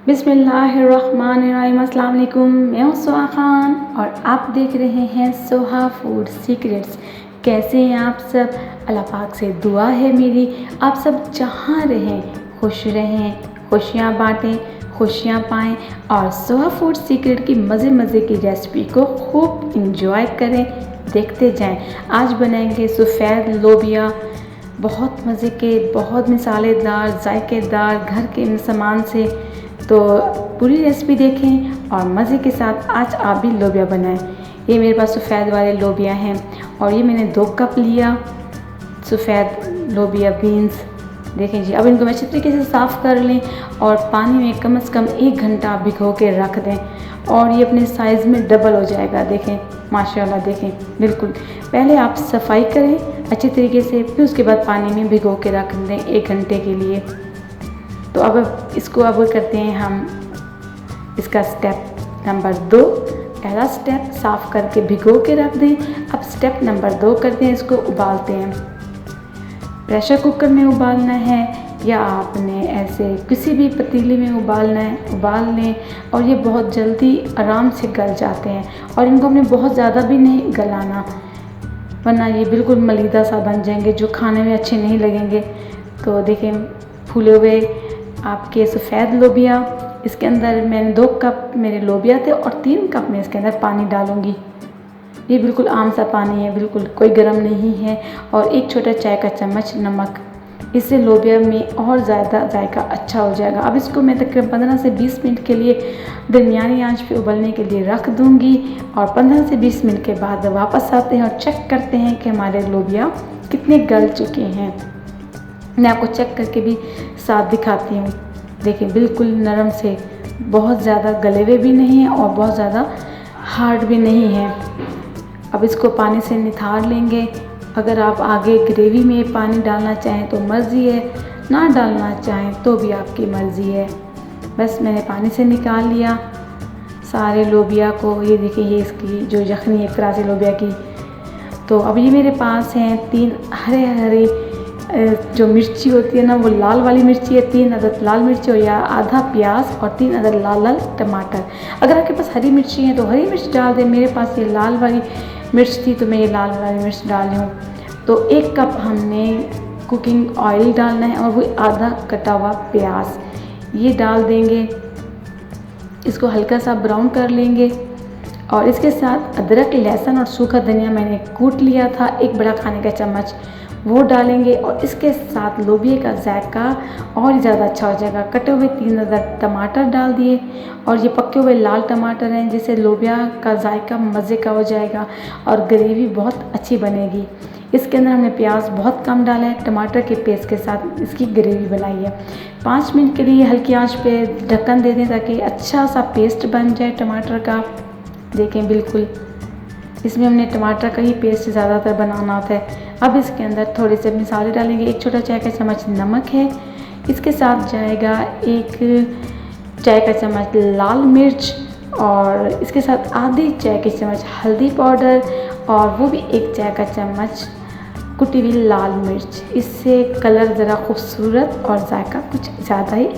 बिस्मिल्लाहिर्रहमानिर्रहीम। अस्सलाम वालेकुम। मैं हूँ सोहा खान और आप देख रहे हैं सोहा फूड सीक्रेट्स। कैसे हैं आप सब? अल्लाह पाक से दुआ है मेरी, आप सब जहाँ रहें खुश रहें, खुशियाँ बांटें, खुशियाँ पाएँ और सोहा फूड सीक्रेट की मज़े मज़े की रेसिपी को खूब इंजॉय करें, देखते जाएं। आज बनाएंगे सफ़ेद लोबिया, बहुत मज़े के, बहुत मिसालेदार, जायकेदार, घर के सामान से। तो पूरी रेसिपी देखें और मज़े के साथ आज आप भी लोबिया बनाएं। ये मेरे पास सफ़ेद वाले लोबिया हैं और ये मैंने 2 कप लिया सफ़ेद लोबिया बीन्स। देखें जी, अब इनको मैं अच्छी तरीके से साफ़ कर लें और पानी में कम से कम 1 घंटा भिगो के रख दें और ये अपने साइज़ में डबल हो जाएगा। देखें माशाल्लाह, देखें बिल्कुल। पहले आप सफाई करें अच्छी तरीके से, फिर उसके बाद पानी में भिगो के रख दें 1 घंटे के लिए। तो अब इसको करते हैं हम इसका स्टेप नंबर 2। पहला स्टेप साफ़ करके भिगो के रख दें। अब स्टेप नंबर 2 करते हैं, इसको उबालते हैं। प्रेशर कुकर में उबालना है या आपने ऐसे किसी भी पतीले में उबालना है, उबाल लें और ये बहुत जल्दी आराम से गल जाते हैं। और इनको हमने बहुत ज़्यादा भी नहीं गलाना, वरना ये बिल्कुल मलीदा सा बन जाएंगे जो खाने में अच्छे नहीं लगेंगे। तो देखें फूले हुए आपके सफ़ेद लोबिया, इसके अंदर मैंने 2 कप मेरे लोबिया थे और 3 कप में इसके अंदर पानी डालूँगी। ये बिल्कुल आम सा पानी है, बिल्कुल कोई गर्म नहीं है। और 1 छोटा चाय का चम्मच नमक, इससे लोबिया में और ज़्यादा जायका अच्छा हो जाएगा। अब इसको मैं तकरीबन 15 से 20 मिनट के लिए दरमियानी आंच पे उबलने के लिए रख दूँगी और 15 से 20 मिनट के बाद वापस आते हैं और चेक करते हैं कि हमारे लोबिया कितने गल चुके हैं। मैं आपको चेक करके भी साथ दिखाती हूँ। देखिए बिल्कुल नरम से, बहुत ज़्यादा गले हुए भी नहीं है और बहुत ज़्यादा हार्ड भी नहीं है। अब इसको पानी से निथार लेंगे। अगर आप आगे ग्रेवी में पानी डालना चाहें तो मर्ज़ी है, ना डालना चाहें तो भी आपकी मर्ज़ी है। बस मैंने पानी से निकाल लिया सारे लोबिया को। ये देखिए, ये इसकी जो यखनी एक तरह से लोबिया की। तो अब ये मेरे पास हैं 3 हरे जो मिर्ची होती है ना, वो लाल वाली मिर्ची है, 3 अदद लाल मिर्ची और या आधा प्याज और 3 अदद लाल टमाटर। अगर आपके पास हरी मिर्ची है तो हरी मिर्च डाल दें। मेरे पास ये लाल वाली मिर्च थी तो मैं ये लाल वाली मिर्च डाल रही हूँ। तो 1 कप हमने कुकिंग ऑयल डालना है और वो आधा कटा हुआ प्याज ये डाल देंगे। इसको हल्का सा ब्राउन कर लेंगे और इसके साथ अदरक, लहसुन और सूखा धनिया मैंने कूट लिया था 1 बड़ा खाने का चम्मच, वो डालेंगे और इसके साथ लोबिया का जायका और ज़्यादा अच्छा हो जाएगा। कटे हुए 3 अदद टमाटर डाल दिए और ये पके हुए लाल टमाटर हैं, जिससे लोबिया का जायका मज़े का हो जाएगा और ग्रेवी बहुत अच्छी बनेगी। इसके अंदर हमने प्याज बहुत कम डाला है, टमाटर के पेस्ट के साथ इसकी ग्रेवी बनाई है। 5 मिनट के लिए हल्की आंच पे ढक्कन दे दें ताकि अच्छा सा पेस्ट बन जाए टमाटर का। देखें बिल्कुल, इसमें हमने टमाटर का ही पेस्ट ज़्यादातर बनाना होता है। अब इसके अंदर थोड़े से मसाले डालेंगे। 1 छोटा चाय का चम्मच नमक है, इसके साथ जाएगा 1 चाय का चम्मच लाल मिर्च और इसके साथ आधी चाय के चम्मच हल्दी पाउडर और वो भी 1 चाय का चम्मच कुटी हुई लाल मिर्च। इससे कलर ज़रा खूबसूरत और जायका कुछ ज़्यादा ही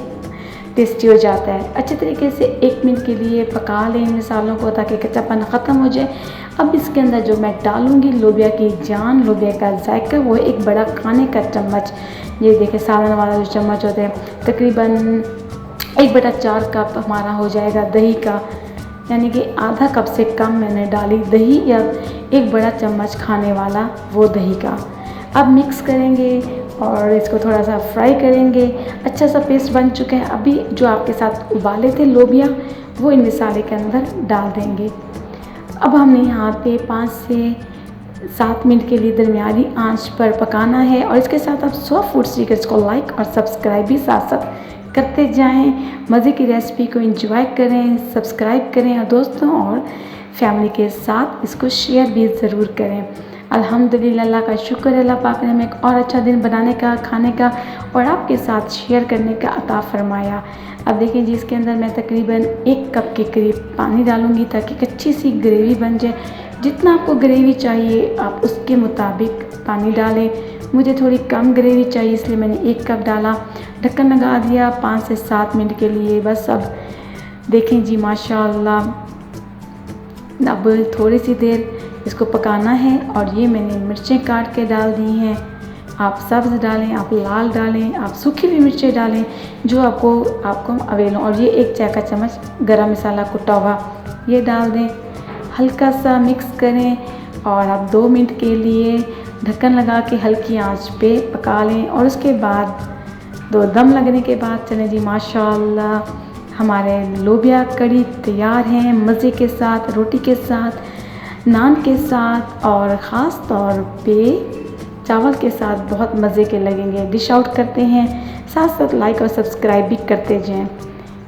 टेस्टी हो जाता है। अच्छे तरीके से 1 मिनट के लिए पका लें इन मसालों को ताकि कच्चापन ख़त्म हो जाए। अब इसके अंदर जो मैं डालूँगी लोबिया की जान, लोबिया का जायका, वो 1 बड़ा खाने का चम्मच, ये देखिए सालन वाला जो चम्मच होता है, तकरीबन 1/4 कप हमारा हो जाएगा दही का, यानी कि आधा कप से कम मैंने डाली दही या 1 बड़ा चम्मच खाने वाला वो दही का। अब मिक्स करेंगे और इसको थोड़ा सा फ्राई करेंगे। अच्छा सा पेस्ट बन चुका है। अभी जो आपके साथ उबाले थे लोबिया, वो इन मसाले के अंदर डाल देंगे। अब हमने यहाँ पे 5 से 7 मिनट के लिए दरमियानी आंच पर पकाना है और इसके साथ आप सोहा फूड सीक्रेट्स को लाइक और सब्सक्राइब भी साथ साथ करते जाएं। मज़े की रेसिपी को एंजॉय करें, सब्सक्राइब करें और दोस्तों और फैमिली के साथ इसको शेयर भी ज़रूर करें। अल्हम्दुलिल्लाह, अल्लाह का शुक्र है, अल्लाह पाक ने हमें एक और अच्छा दिन बनाने का, खाने का और आपके साथ शेयर करने का अता फरमाया। अब देखिए जी, इसके अंदर मैं तकरीबन 1 कप के करीब पानी डालूँगी ताकि अच्छी सी ग्रेवी बन जाए। जितना आपको ग्रेवी चाहिए आप उसके मुताबिक पानी डालें। मुझे थोड़ी कम ग्रेवी चाहिए, इसलिए मैंने 1 कप डाला। ढक्कन लगा दिया 5 से 7 मिनट के लिए बस। अब देखें जी माशाल्लाह, अब थोड़ी सी देर इसको पकाना है। और ये मैंने मिर्चें काट के डाल दी हैं। आप सब्ज़ डालें, आप लाल डालें, आप सूखी भी मिर्चें डालें, जो आपको अवेल हो। और ये 1 चाय का चम्मच गरम मसाला कुटा हुआ ये डाल दें। हल्का सा मिक्स करें और आप 2 मिनट के लिए ढक्कन लगा के हल्की आंच पे पका लें। और उसके बाद 2 दम लगने के बाद चलें जी माशाल्लाह, हमारे लोबिया कड़ी तैयार हैं, मज़े के साथ, रोटी के साथ, नान के साथ और ख़ास तौर पे चावल के साथ बहुत मज़े के लगेंगे। डिश आउट करते हैं, साथ साथ लाइक और सब्सक्राइब भी करते जाएं।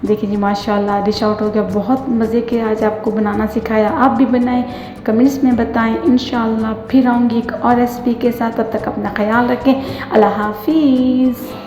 देखिए जी माशाल्लाह, डिश आउट हो गया। बहुत मज़े के आज आपको बनाना सिखाया, आप भी बनाएं, कमेंट्स में बताएं। इंशाल्लाह फिर आऊँगी एक और रेसिपी के साथ। तब तक अपना ख्याल रखें। अल्लाह हाफिज़।